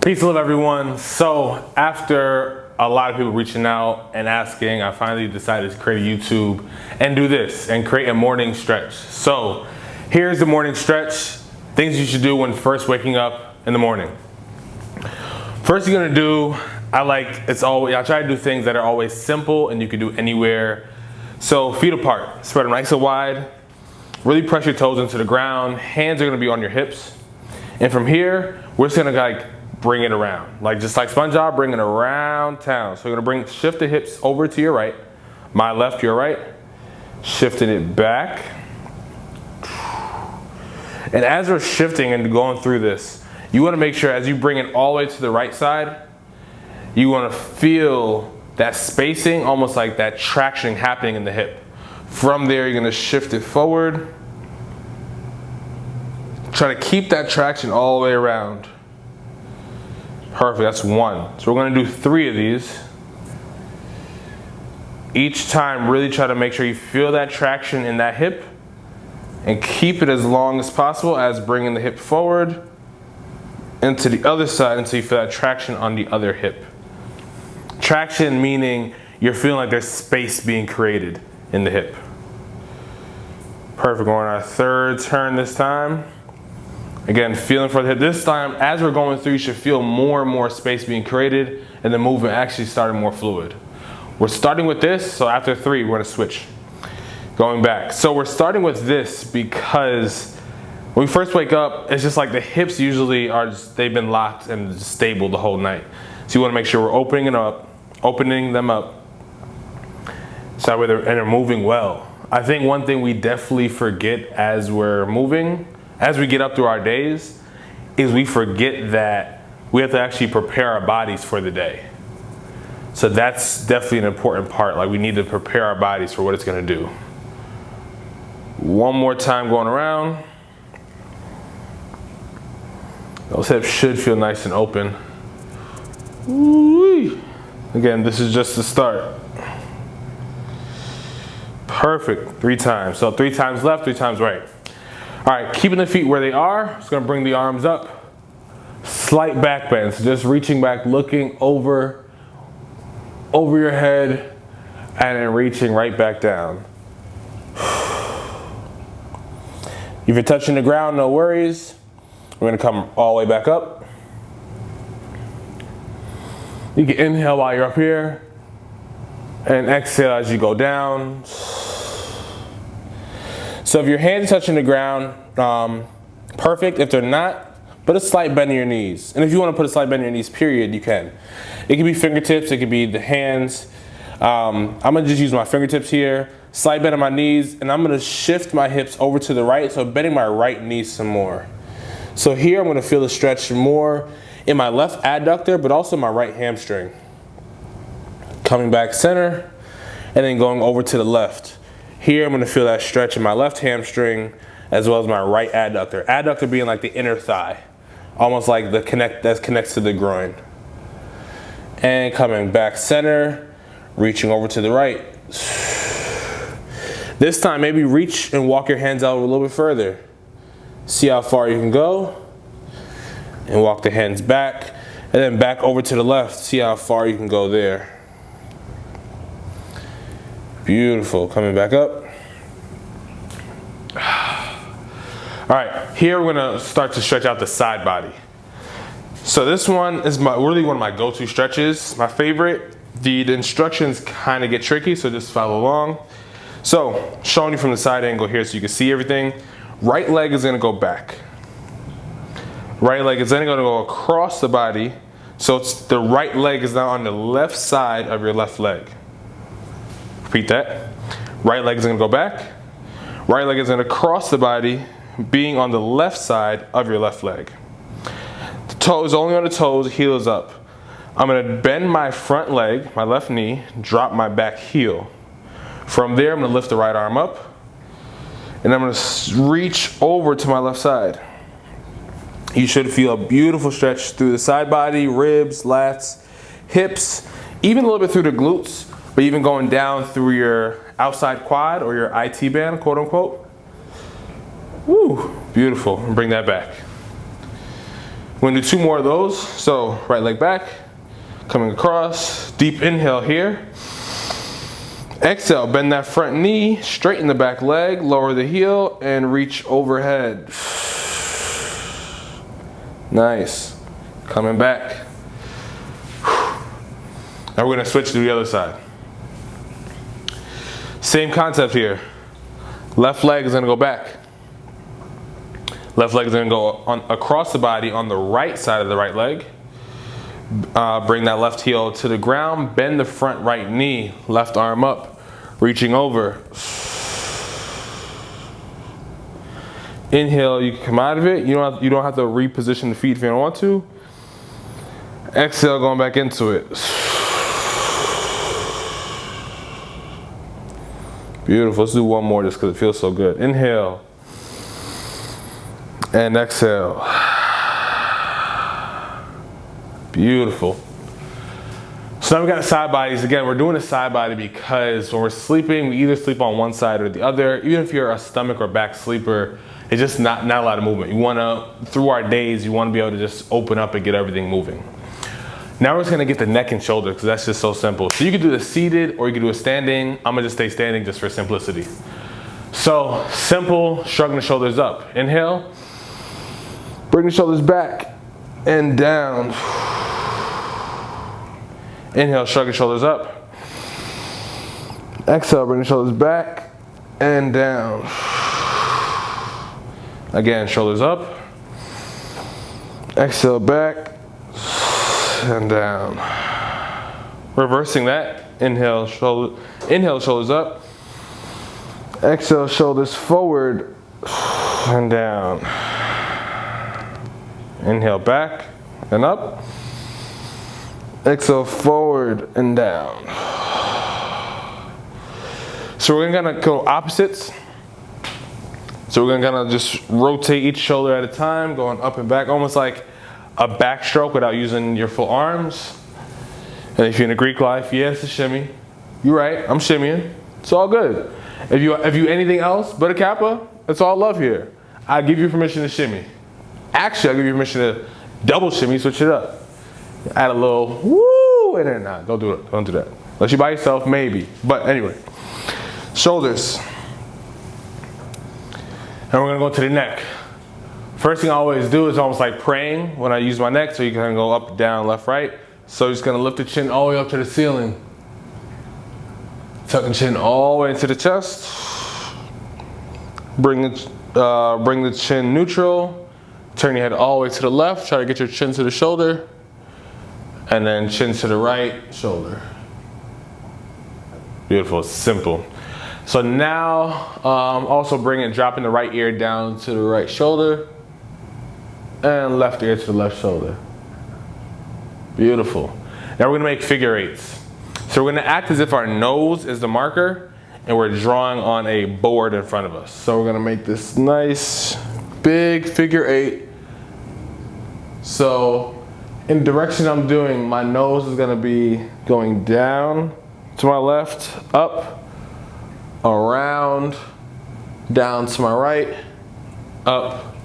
Peace and love, everyone. So after a lot of people reaching out and asking, I finally decided to create a YouTube and do this and create a morning stretch. So here's the morning stretch. Things you should do when first waking up in the morning. First you're gonna do, I try to do things that are always simple and you can do anywhere. So feet apart, spread them nice and wide. Really press your toes into the ground. Hands are gonna be on your hips. And from here, we're just gonna bring it around. Just like SpongeBob, bring it around town. So you're gonna shift the hips over to your right. My left, your right. Shifting it back. And as we're shifting and going through this, you wanna make sure as you bring it all the way to the right side, you wanna feel that spacing, almost like that traction happening in the hip. From there, you're gonna shift it forward. Try to keep that traction all the way around. Perfect, that's one. So we're gonna do 3 of these. Each time, really try to make sure you feel that traction in that hip and keep it as long as possible as bringing the hip forward into the other side until you feel that traction on the other hip. Traction meaning you're feeling like there's space being created in the hip. Perfect, going on our 3rd turn this time. Again, feeling for the hip. This time, as we're going through, you should feel more and more space being created and the movement actually starting more fluid. We're starting with this, so after 3, we're gonna switch. Going back. So we're starting with this because when we first wake up, it's just like the hips usually they've been locked and stable the whole night. So you wanna make sure we're opening them up, so that way they're moving well. I think one thing we definitely forget as we're moving, as we get up through our days, is we forget that we have to actually prepare our bodies for the day. So that's definitely an important part. We need to prepare our bodies for what it's gonna do. One more time going around. Those hips should feel nice and open. Woo-wee. Again, this is just the start. Perfect, 3 times. So 3 times left, 3 times right. All right, keeping the feet where they are, just gonna bring the arms up. Slight back bend, so just reaching back, looking over your head, and then reaching right back down. If you're touching the ground, no worries. We're gonna come all the way back up. You can inhale while you're up here, and exhale as you go down. So if your hands touching the ground, perfect. If they're not, put a slight bend in your knees. And if you want to put a slight bend in your knees, period, you can. It can be fingertips, it can be the hands. I'm gonna just use my fingertips here, slight bend on my knees, and I'm gonna shift my hips over to the right, so bending my right knee some more. So here I'm gonna feel the stretch more in my left adductor, but also my right hamstring. Coming back center, and then going over to the left. Here I'm gonna feel that stretch in my left hamstring as well as my right adductor. Adductor being like the inner thigh, almost like that connects to the groin. And coming back center, reaching over to the right. This time maybe reach and walk your hands out a little bit further. See how far you can go. And walk the hands back, and then back over to the left. See how far you can go there. Beautiful, coming back up. All right, here we're gonna start to stretch out the side body. So this one is really one of my go-to stretches, my favorite. The instructions kind of get tricky, so just follow along. So, showing you from the side angle here so you can see everything. Right leg is gonna go back. Right leg is then gonna go across the body, so the right leg is now on the left side of your left leg. Repeat that. Right leg is gonna go back. Right leg is gonna cross the body, being on the left side of your left leg. The toes, only on the toes, heel is up. I'm gonna bend my front leg, my left knee, drop my back heel. From there, I'm gonna lift the right arm up, and I'm gonna reach over to my left side. You should feel a beautiful stretch through the side body, ribs, lats, hips, even a little bit through the glutes, but even going down through your outside quad or your IT band, quote unquote. Woo, beautiful, and bring that back. We're gonna do 2 more of those. So right leg back, coming across, deep inhale here. Exhale, bend that front knee, straighten the back leg, lower the heel, and reach overhead. Nice. Coming back. Now we're gonna switch to the other side. Same concept here. Left leg is gonna go back. Left leg is gonna go across the body on the right side of the right leg. Bring that left heel to the ground, bend the front right knee, left arm up, reaching over. Inhale, you can come out of it. You don't have to reposition the feet if you don't want to. Exhale, going back into it. Beautiful. Let's do one more just because it feels so good. Inhale and exhale. Beautiful. So now we got side bodies. Again, we're doing a side body because when we're sleeping, we either sleep on one side or the other. Even if you're a stomach or back sleeper, it's just not a lot of movement. You want to, through our days, you want to be able to just open up and get everything moving. Now we're just going to get the neck and shoulder because that's just so simple. So you can do the seated or you can do a standing. I'm going to just stay standing just for simplicity. So simple, shrugging the shoulders up. Inhale, bring the shoulders back and down. Inhale, shrug your shoulders up. Exhale, bring the shoulders back and down. Again, shoulders up. Exhale, back and down. Reversing that. Inhale, shoulders up. Exhale, shoulders forward and down. Inhale, back and up. Exhale, forward and down. So we're gonna go opposites. So we're gonna just rotate each shoulder at a time, going up and back, almost like a backstroke without using your full arms. And if you're in a Greek life, yeah, it's a shimmy. You're right, I'm shimmying. It's all good. If you anything else but a kappa, it's all love here. I give you permission to shimmy. Actually, I give you permission to double shimmy, switch it up. Add a little woo in there. Nah, don't do it. Don't do that. Unless you're by yourself, maybe. But anyway, shoulders. And we're gonna go to the neck. First thing I always do is almost like praying when I use my neck, so you can go up, down, left, right. So you're just gonna lift the chin all the way up to the ceiling. Tuck the chin all the way into the chest. Bring the chin neutral. Turn your head all the way to the left. Try to get your chin to the shoulder. And then chin to the right shoulder. Beautiful, simple. So now, also dropping the right ear down to the right shoulder and left ear to the left shoulder. Beautiful. Now we're gonna make figure eights. So we're gonna act as if our nose is the marker and we're drawing on a board in front of us. So we're gonna make this nice, big figure eight. So in the direction I'm doing, my nose is gonna be going down to my left, up, around, down to my right, up,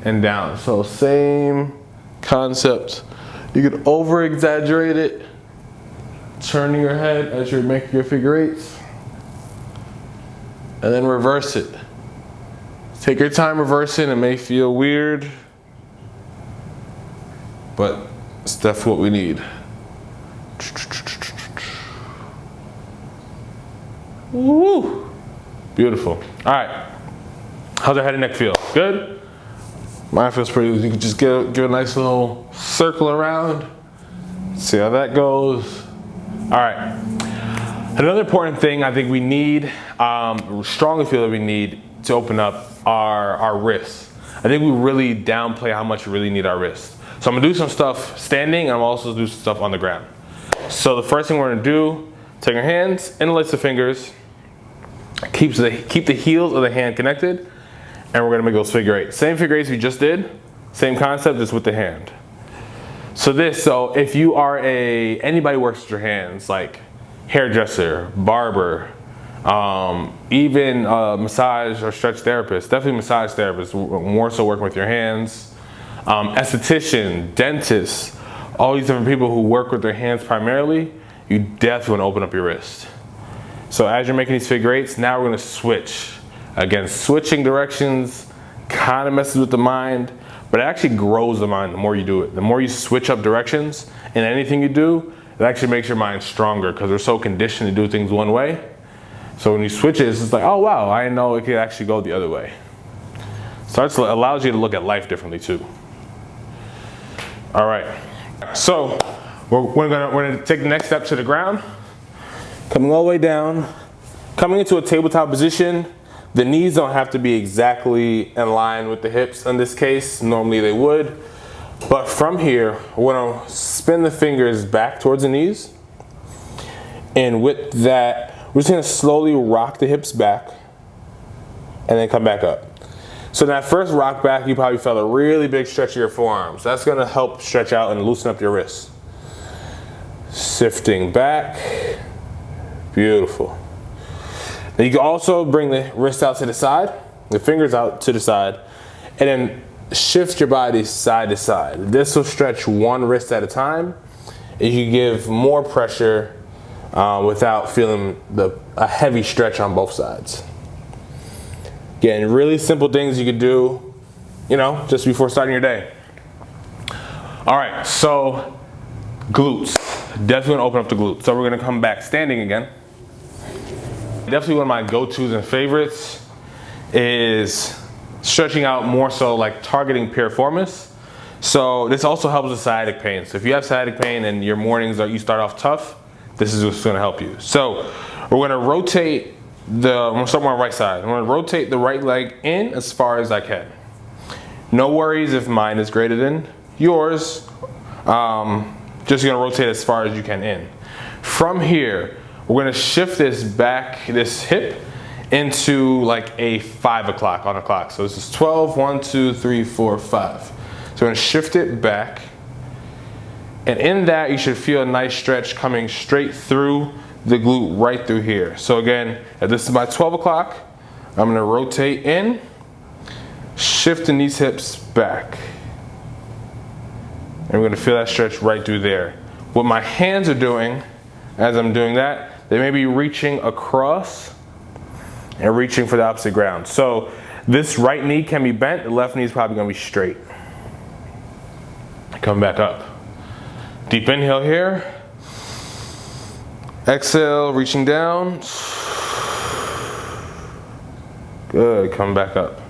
and down. So same concept. You could over exaggerate it, turning your head as you're making your figure eights, and then reverse it. Take your time reversing. It may feel weird, but it's definitely what we need. Woo! Beautiful. All right. How's our head and neck feel? Good? Mine feels pretty good. You can just give a nice little circle around. See how that goes. All right. Another important thing I think we need, strongly feel that we need to open up our wrists. I think we really downplay how much we really need our wrists. So I'm gonna do some stuff standing, and I'm also gonna do some stuff on the ground. So the first thing we're gonna do, take our hands, interlace the fingers, keep the heels of the hand connected, and we're gonna make those figure eights. Same figure eights we just did, same concept, just with the hand. So if you are anybody who works with your hands, like hairdresser, barber, even massage or stretch therapist, definitely massage therapist, more so working with your hands. Esthetician, dentists, all these different people who work with their hands primarily, you definitely want to open up your wrist. So as you're making these figure eights, now we're going to switch. Again, switching directions kind of messes with the mind, but it actually grows the mind the more you do it. The more you switch up directions in anything you do, it actually makes your mind stronger because we're so conditioned to do things one way. So when you switch it, it's just like, oh wow, I didn't know it could actually go the other way. Allows you to look at life differently too. All right, so we're gonna take the next step to the ground. Coming all the way down, coming into a tabletop position. The knees don't have to be exactly in line with the hips in this case. Normally they would. But from here, we're gonna spin the fingers back towards the knees. And with that, we're just gonna slowly rock the hips back and then come back up. So that first rock back, you probably felt a really big stretch of your forearms. That's gonna help stretch out and loosen up your wrists. Shifting back, beautiful. Then you can also bring the wrist out to the side, the fingers out to the side, and then shift your body side to side. This will stretch one wrist at a time, and you give more pressure without feeling a heavy stretch on both sides. Again, really simple things you could do, just before starting your day. All right, so glutes. Definitely gonna open up the glutes. So we're gonna come back standing again. Definitely one of my go-tos and favorites is stretching out more so like targeting piriformis. So this also helps with sciatic pain. So if you have sciatic pain and your mornings you start off tough, this is what's gonna help you. So we're gonna rotate I'm gonna start on my right side. I'm gonna rotate the right leg in as far as I can. No worries if mine is greater than yours. Just gonna rotate as far as you can in. From here, we're gonna shift this hip into like a 5 o'clock on the clock. So this is 12, 1, 2, 3, 4, 5. So we're gonna shift it back. And in that, you should feel a nice stretch coming straight through the glute right through here. So again, if this is my 12 o'clock, I'm gonna rotate in, shifting these hips back. And we're gonna feel that stretch right through there. What my hands are doing as I'm doing that, they may be reaching across and reaching for the opposite ground. So this right knee can be bent, the left knee is probably gonna be straight. Come back up. Deep inhale here. Exhale, reaching down. Good, come back up.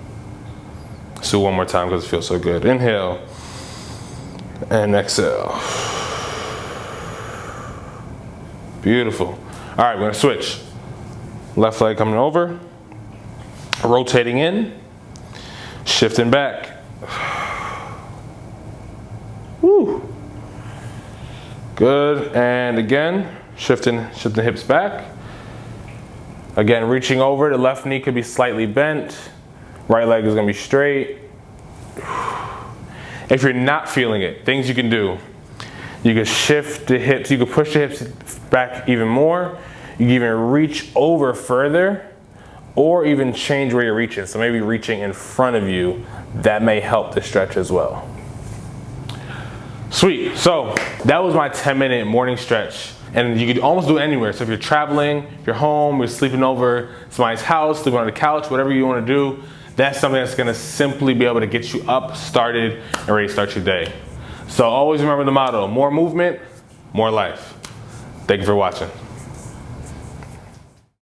Let's do one more time because it feels so good. Inhale and exhale. Beautiful. All right, we're gonna switch. Left leg coming over, rotating in, shifting back. Woo. Good, and again, shifting hips back. Again, reaching over, the left knee could be slightly bent, right leg is gonna be straight. If you're not feeling it, things you can do. You can shift the hips, you can push the hips back even more. You can even reach over further or even change where you're reaching. So maybe reaching in front of you, that may help the stretch as well. Sweet, so that was my 10-minute morning stretch. And you could almost do it anywhere. So if you're traveling, if you're home, you're sleeping over somebody's house, sleeping on the couch, whatever you wanna do, that's something that's gonna simply be able to get you up, started, and ready to start your day. So always remember the motto, more movement, more life. Thank you for watching.